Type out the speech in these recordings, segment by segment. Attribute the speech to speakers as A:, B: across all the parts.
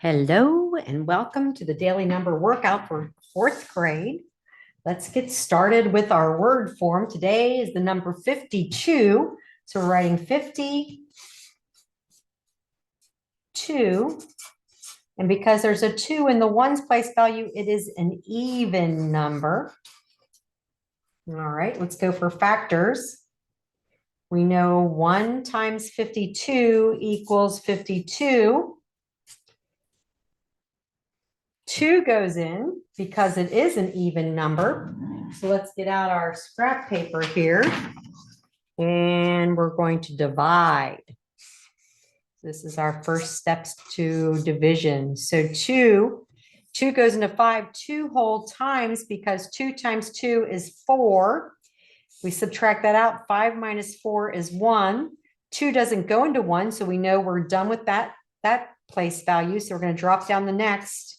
A: Hello and welcome to the daily number workout for fourth grade. Let's get started with our word form. Today is the number 52. So we're writing 52. And because there's a 2 in the ones place value, it is an even number. All right, let's go for factors. We know 1 times 52 equals 52. 2 goes in because it is an even number. So let's get out our scrap paper here and we're going to divide. This is our first steps to division. So 2 goes into 5 2 whole times because 2 times 2 is 4. We subtract that out. 5 minus 4 is 1. 2 doesn't go into 1, so we know we're done with that place value. So we're going to drop down the next.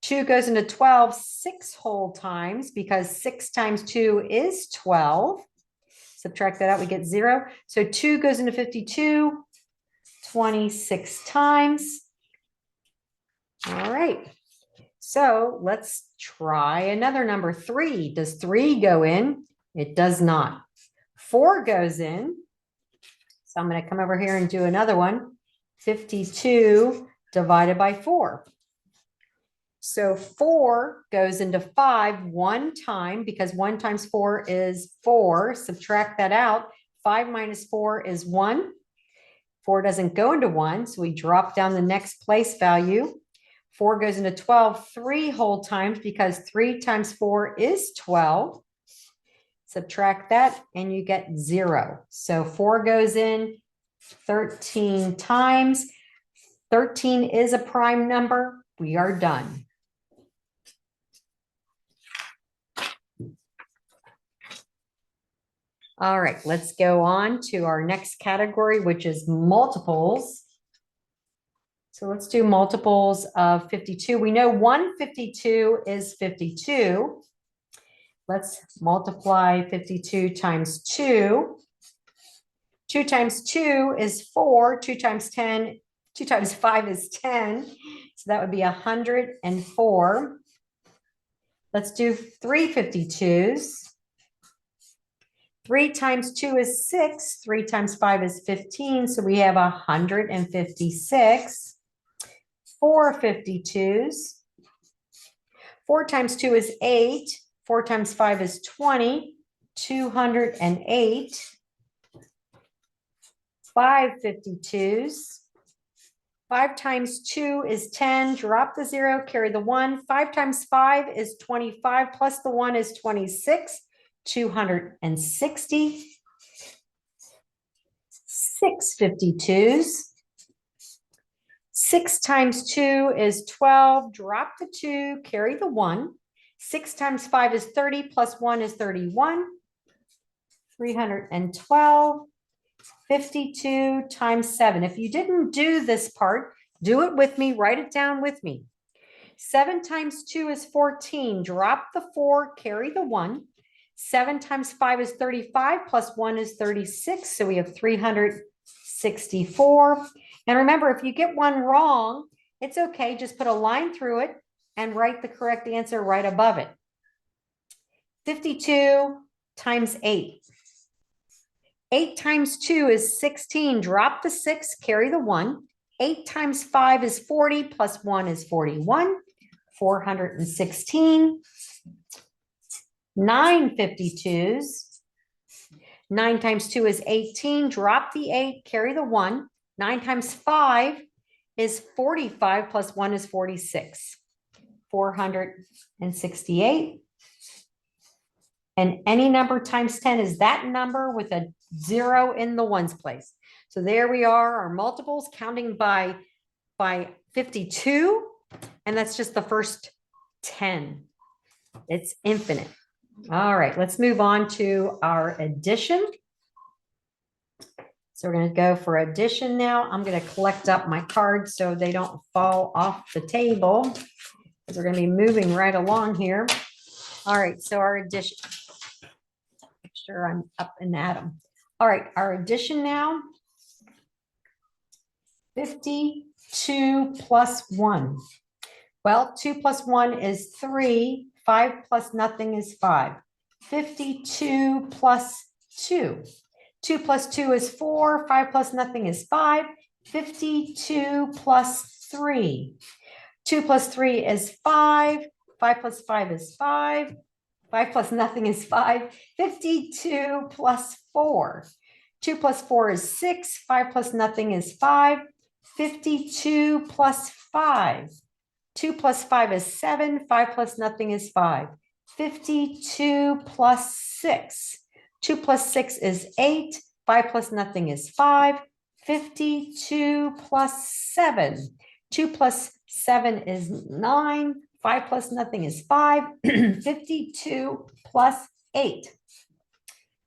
A: 2 goes into 12 6 whole times because 6 times 2 is 12. Subtract that out, we get 0. So 2 goes into 52 26 times. All right. So let's try another number. 3. Does 3 go in? It does not. 4 goes in. So I'm going to come over here and do another one. 52 divided by 4. So 4 goes into 5 one time because 1 times 4 is 4. Subtract that out. 5 minus 4 is 1. 4 doesn't go into 1, so we drop down the next place value. 4 goes into 12 3 whole times because 3 times 4 is 12. Subtract that and you get 0. So 4 goes in 13 times. 13 is a prime number. We are done. All right, let's go on to our next category, which is multiples. So let's do multiples of 52. We know 152 is 52. Let's multiply 52 times 2. 2 times 2 is 4. 2 times 10, 2 times 5 is 10. So that would be 104. Let's do 3 52s. 3 times 2 is 6. 3 times 5 is 15. So we have 156. 4 52s. 4 times 2 is 8. 4 times 5 is 20. 208. 5 52s. 5 times 2 is 10. Drop the 0, carry the 1. 5 times 5 is 25, plus the 1 is 26. 260. 6 52s. 6 times 2 is 12. Drop the 2, carry the 1. 6 times 5 is 30, plus 1 is 31. 312. 52 times 7. If you didn't do this part, do it with me. Write it down with me. 7 times 2 is 14. Drop the 4, carry the 1. 7 times 5 is 35, plus 1 is 36. So we have 364. And remember, if you get one wrong, it's okay. Just put a line through it and write the correct answer right above it. 52 times 8. 8 times 2 is 16. Drop the 6, carry the 1. 8 times 5 is 40, plus 1 is 41. 416. 9 52s. 9 times 2 is 18. Drop the 8, carry the 1. 9 times 5 is 45, plus 1 is 46. 468. And any number times 10 is that number with a 0 in the ones place. So there we are, our multiples counting by 52. And that's just the first 10. It's infinite. All right, let's move on to our addition. So we're going to go for addition now. I'm going to collect up my cards so they don't fall off the table, because we're going to be moving right along here. All right, so our addition. Make sure I'm up and at them. All right, our addition now. 52 2 plus 1. Well, 2 plus 1 is 3. 5 plus nothing is 5. 52 plus 2. 2 plus 2 is 4. 5 plus nothing is 5. 52 plus 3. 2 plus 3 is 5. 5 plus 5 is 5. 5 plus nothing is 5. 52 plus 4. 2 plus 4 is 6. 5 plus nothing is 5. 52 plus 5. 2 plus 5 is 7. 5 plus nothing is 5. 52 plus 6. 2 plus 6 is 8. 5 plus nothing is 5. 52 plus 7. 2 plus 7 is 9. 5 plus nothing is 5. 52 plus 8.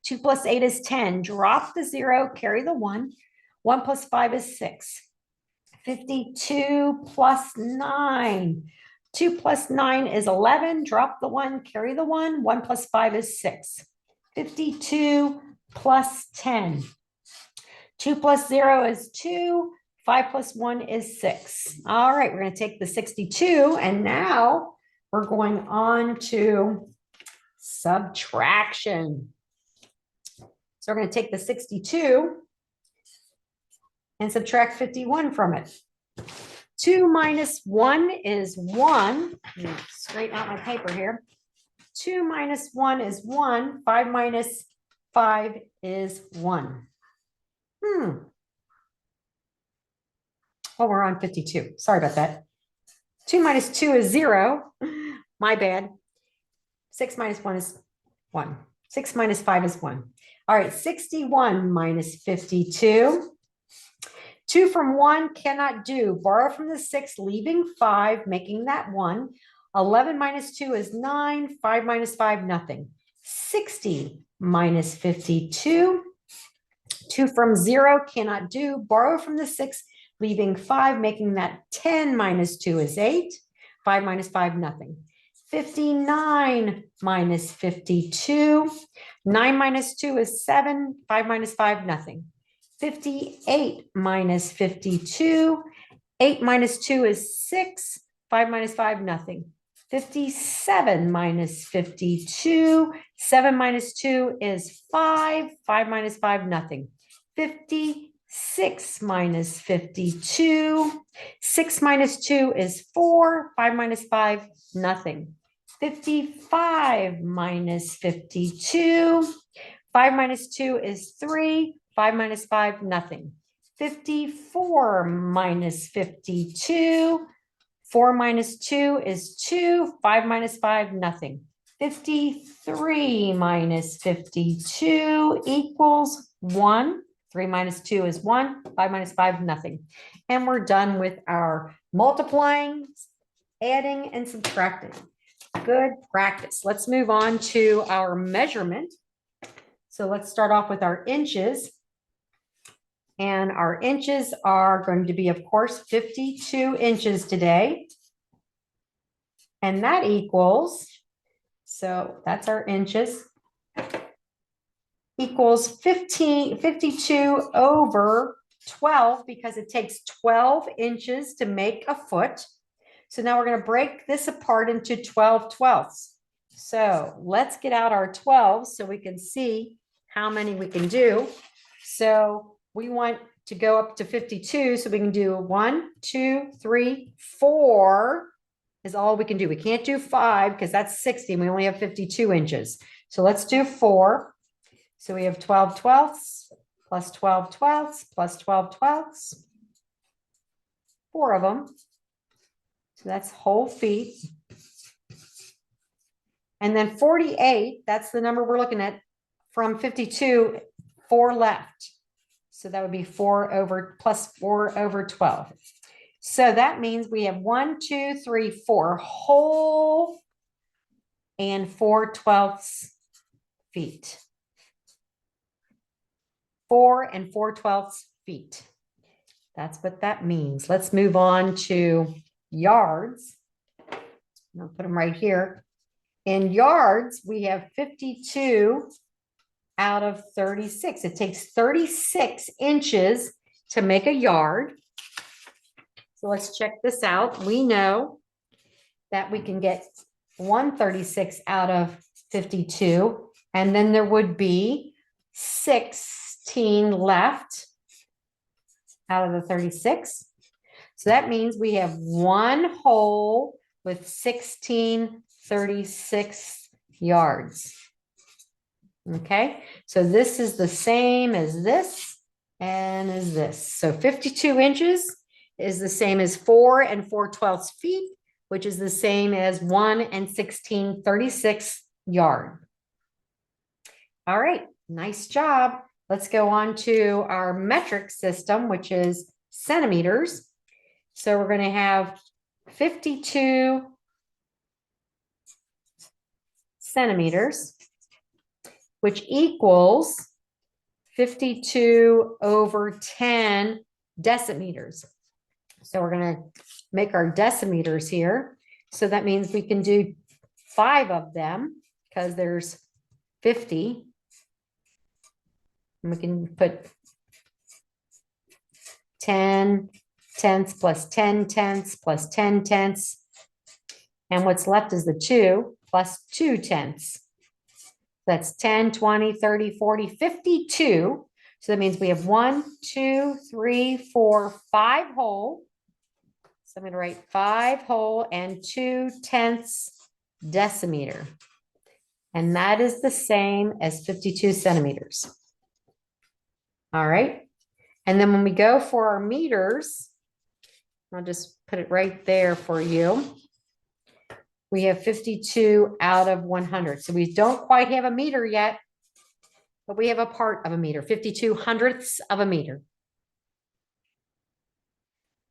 A: 2 plus 8 is 10. Drop the 0, carry the 1. 1 plus 5 is 6. 52 plus 9. 2 plus 9 is 11. Drop the 1, carry the 1. 1 plus 5 is 6. 52 plus 10. 2 plus 0 is 2. 5 plus 1 is 6. All right, we're going to take the 62, and now we're going on to subtraction. So we're going to take the 62 and subtract 51 from it. 2 minus 1 is 1. Straighten out my paper here. 2 minus 1 is 1. 5 minus 5 is 1. Oh, we're on 52. Sorry about that. 2 minus 2 is 0. My bad. 6 minus 1 is 1. 6 minus 5 is 1. All right, 61 minus 52. 2 from 1 cannot do. Borrow from the 6, leaving 5, making that 1. 11 minus 2 is 9. 5 minus 5, nothing. 60 minus 52. 2 from 0 cannot do. Borrow from the 6, leaving 5, making that 10 minus 2 is 8. 5 minus 5, nothing. 59 minus 52. 9 minus 2 is 7. 5 minus 5, nothing. 58 minus 52. 8 minus 2 is 6. 5 minus 5, nothing. 57 minus 52. 7 minus 2 is 5. 5 minus 5, nothing. 56 minus 52. 6 minus 2 is 4. 5 minus 5, nothing. 55 minus 52. 5 minus 2 is 3. 5 minus 5, nothing. 54 minus 52. 4 minus 2 is 2. 5 minus 5, nothing. 53 minus 52 equals 1. 3 minus 2 is 1. 5 minus 5, nothing. And we're done with our multiplying, adding, and subtracting. Good practice. Let's move on to our measurement. So let's start off with our inches. And our inches are going to be, of course, 52 inches today. And that equals, so that's our inches, equals 52 over 12, because it takes 12 inches to make a foot. So now we're going to break this apart into 12 twelfths. So let's get out our 12s so we can see how many we can do. So we want to go up to 52, so we can do 1, 2, 3, 4 is all we can do. We can't do 5 because that's 60 and we only have 52 inches. So let's do 4. So we have 12 twelfths plus 12 twelfths plus 12 twelfths. 4 of them. So that's whole feet. And then 48, that's the number we're looking at from 52, 4 left. So that would be 4 over plus 4 over 12. So that means we have 1, 2, 3, 4 whole and 4 twelfths feet. 4 and 4 twelfths feet. That's what that means. Let's move on to yards. I'll put them right here. In yards, we have 52 out of 36. It takes 36 inches to make a yard. So let's check this out. We know that we can get 136 out of 52, and then there would be 16 left out of the 36. So that means we have one hole with 1636 yards. Okay, so this is the same as this and as this. So 52 inches is the same as 4 4/12 feet, which is the same as 1 1636 yard. All right, nice job. Let's go on to our metric system, which is centimeters. So we're going to have 52 centimeters, which equals 52 over 10 decimeters. So we're going to make our decimeters here. So that means we can do 5 of them because there's 50. And we can put 10 tenths plus 10 tenths plus 10 tenths. And what's left is the 2 plus 2 tenths. That's 10, 20, 30, 40, 52. So that means we have 1, 2, 3, 4, 5 whole. So I'm going to write 5 whole and 2 tenths decimeter. And that is the same as 52 centimeters. All right. And then when we go for our meters, I'll just put it right there for you. We have 52 out of 100. So we don't quite have a meter yet, but we have a part of a meter, 52 hundredths of a meter.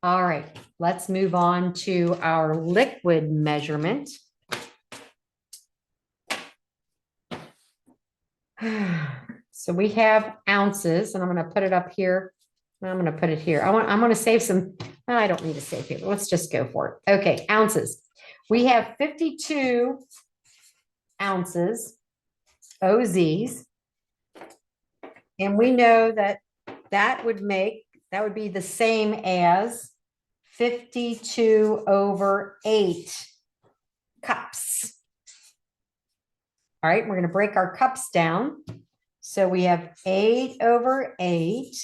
A: All right, let's move on to our liquid measurement. So we have ounces, and I'm going to put it up here. I'm going to put it here. I'm going to save some. I don't need to save here. Let's just go for it. Okay, ounces. We have 52 ounces, OZs, and we know that that would be the same as 52 over 8 cups. All right, we're going to break our cups down. So we have 8 over 8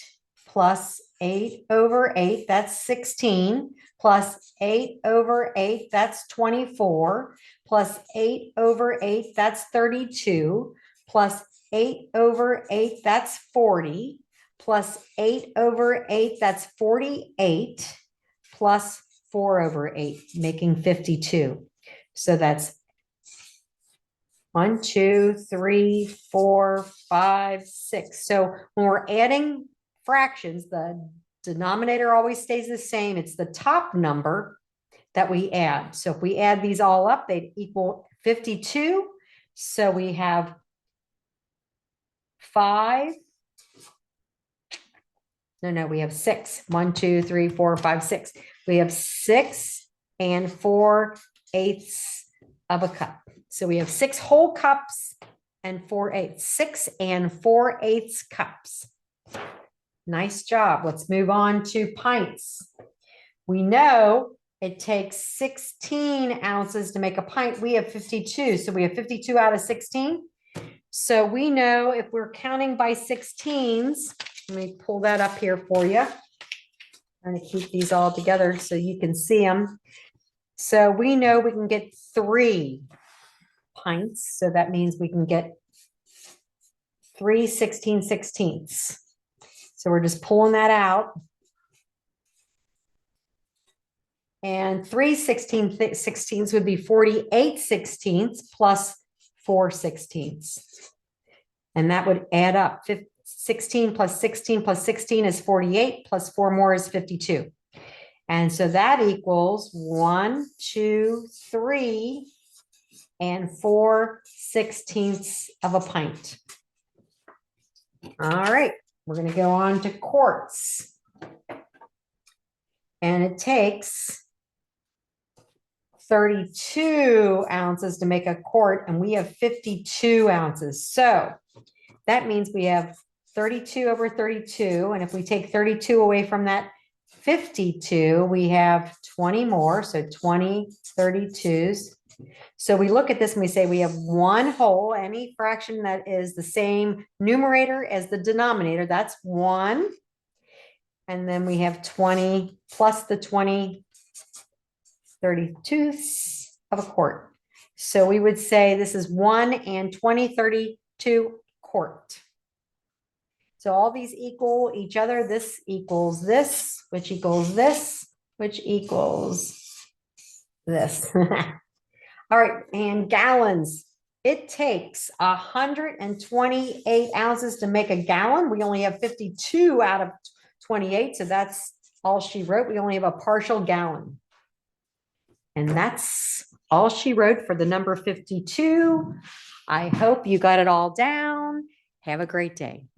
A: plus 8 over 8, that's 16, plus 8 over 8, that's 24, plus 8 over 8, that's 32, plus 8 over 8, that's 40, plus 8 over 8, that's 48, plus 4 over 8, making 52. So that's 1, 2, 3, 4, 5, 6. So when we're adding fractions, the denominator always stays the same. It's the top number that we add. So if we add these all up, they'd equal 52. So we have 5. No, we have 6. 1, 2, 3, 4, 5, 6. We have 6 4/8 of a cup. So we have 6 whole cups and 4/8. 6 4/8 cups. Nice job. Let's move on to pints. We know it takes 16 ounces to make a pint. We have 52. So we have 52 out of 16. So we know if we're counting by 16s, let me pull that up here for you. I'm going to keep these all together so you can see them. So we know we can get 3 pints. So that means we can get 3 16/16. So we're just pulling that out. And 3 16/16 would be 48/16 plus 4/16. And that would add up. 16 plus 16 plus 16 is 48, plus 4 more is 52. And so that equals 1, 2, 3, and 4/16 of a pint. All right, we're going to go on to quarts. And it takes 32 ounces to make a quart, and we have 52 ounces. So that means we have 32 over 32. And if we take 32 away from that 52, we have 20 more, so 20 32s. So we look at this and we say we have one whole, any fraction that is the same numerator as the denominator, that's 1. And then we have 20 plus the 20 32ths of a quart. So we would say this is 1 and 20 32 quart. So all these equal each other. This equals this, which equals this, which equals this. All right, and gallons. It takes 128 ounces to make a gallon. We only have 52 out of 28, so that's all she wrote. We only have a partial gallon. And that's all she wrote for the number 52. I hope you got it all down. Have a great day.